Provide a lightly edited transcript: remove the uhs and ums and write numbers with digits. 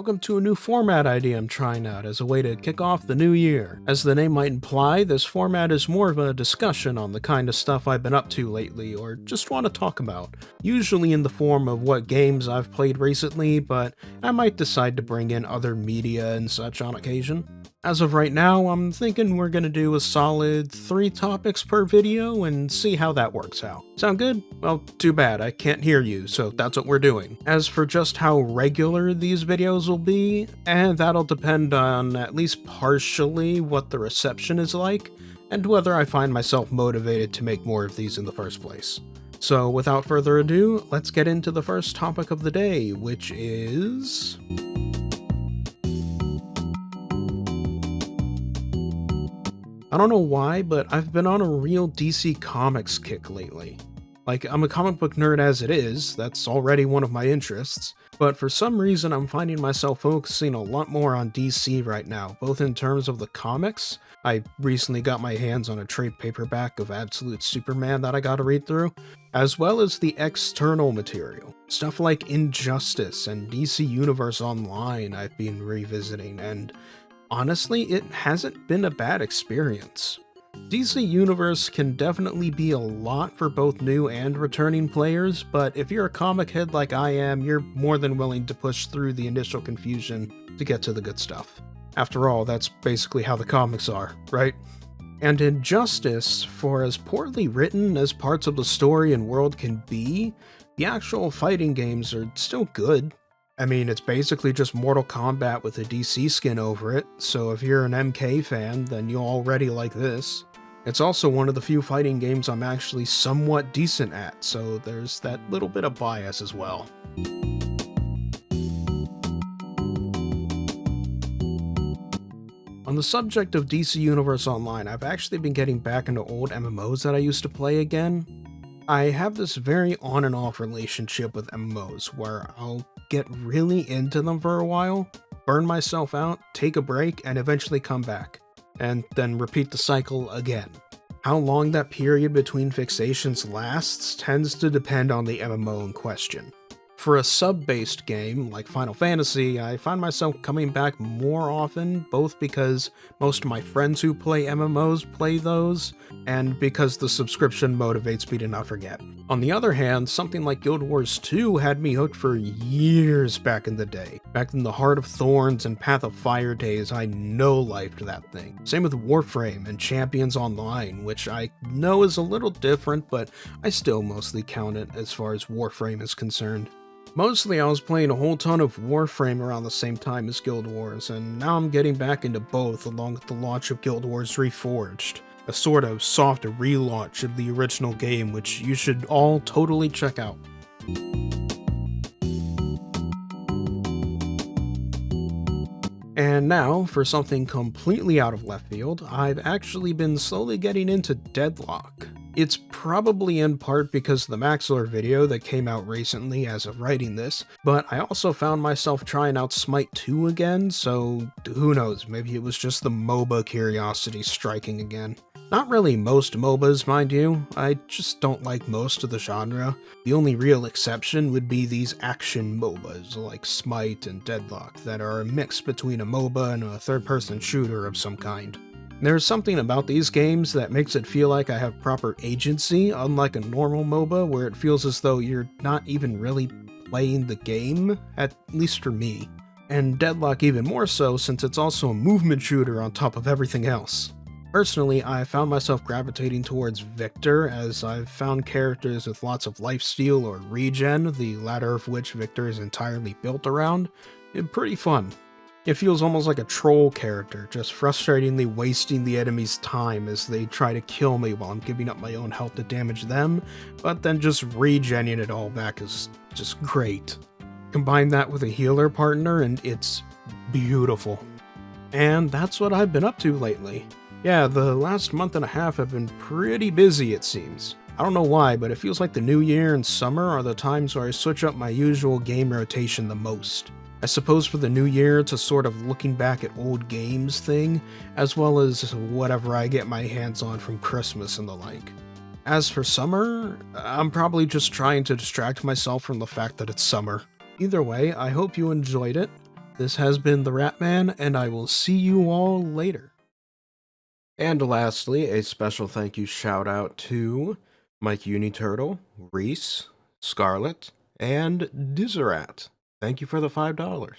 welcome to a new format idea I'm trying out as a way to kick off the new year. As the name might imply, this format is more of a discussion on the kind of stuff I've been up to lately or just want to talk about, usually in the form of what games I've played recently, but I might decide to bring in other media and such on occasion. As of right now, I'm thinking we're gonna do a solid 3 topics per video and see how that works out. Sound good? Well, too bad, I can't hear you, so that's what we're doing. As for just how regular these videos will be, that'll depend on at least partially what the reception is like, and whether I find myself motivated to make more of these in the first place. So without further ado, let's get into the first topic of the day, which is... I don't know why, but I've been on a real DC Comics kick lately. Like, I'm a comic book nerd as it is, that's already one of my interests, but for some reason I'm finding myself focusing a lot more on DC right now, both in terms of the comics. I recently got my hands on a trade paperback of Absolute Superman that I gotta read through, as well as the external material. Stuff like Injustice and DC Universe Online I've been revisiting, and honestly, it hasn't been a bad experience. DC Universe can definitely be a lot for both new and returning players, but if you're a comic head like I am, you're more than willing to push through the initial confusion to get to the good stuff. After all, that's basically how the comics are, right? And Injustice, for as poorly written as parts of the story and world can be, the actual fighting games are still good. I mean, it's basically just Mortal Kombat with a DC skin over it, so if you're an MK fan, then you'll already like this. It's also one of the few fighting games I'm actually somewhat decent at, so there's that little bit of bias as well. On the subject of DC Universe Online, I've actually been getting back into old MMOs that I used to play again. I have this very on and off relationship with MMOs, where I'll get really into them for a while, burn myself out, take a break, and eventually come back, and then repeat the cycle again. How long that period between fixations lasts tends to depend on the MMO in question. For a sub-based game like Final Fantasy, I find myself coming back more often, both because most of my friends who play MMOs play those, and because the subscription motivates me to not forget. On the other hand, something like Guild Wars 2 had me hooked for years back in the day. Back in the Heart of Thorns and Path of Fire days, I no-lifed that thing. Same with Warframe and Champions Online, which I know is a little different, but I still mostly count it as far as Warframe is concerned. Mostly I was playing a whole ton of Warframe around the same time as Guild Wars, and now I'm getting back into both along with the launch of Guild Wars Reforged, a sort of soft relaunch of the original game which you should all totally check out. And now, for something completely out of left field, I've actually been slowly getting into Deadlock. It's probably in part because of the Maxillr video that came out recently as of writing this, but I also found myself trying out Smite 2 again, so who knows, maybe it was just the MOBA curiosity striking again. Not really most MOBAs, mind you, I just don't like most of the genre. The only real exception would be these action MOBAs like Smite and Deadlock that are a mix between a MOBA and a third-person shooter of some kind. There's something about these games that makes it feel like I have proper agency, unlike a normal MOBA where it feels as though you're not even really playing the game, at least for me. And Deadlock even more so since it's also a movement shooter on top of everything else. Personally, I found myself gravitating towards Victor, as I've found characters with lots of lifesteal or regen, the latter of which Victor is entirely built around, pretty fun. It feels almost like a troll character, just frustratingly wasting the enemy's time as they try to kill me while I'm giving up my own health to damage them, but then just regenning it all back is just great. Combine that with a healer partner and it's beautiful. And that's what I've been up to lately. Yeah, the last month and a half have been pretty busy, it seems. I don't know why, but it feels like the new year and summer are the times where I switch up my usual game rotation the most. I suppose for the new year, it's a sort of looking back at old games thing, as well as whatever I get my hands on from Christmas and the like. As for summer, I'm probably just trying to distract myself from the fact that it's summer. Either way, I hope you enjoyed it. This has been TheRatMan, and I will see you all later. And lastly, a special thank you shout out to Mike Uniturtle, Reese, Scarlet, and Dizerat. Thank you for the $5.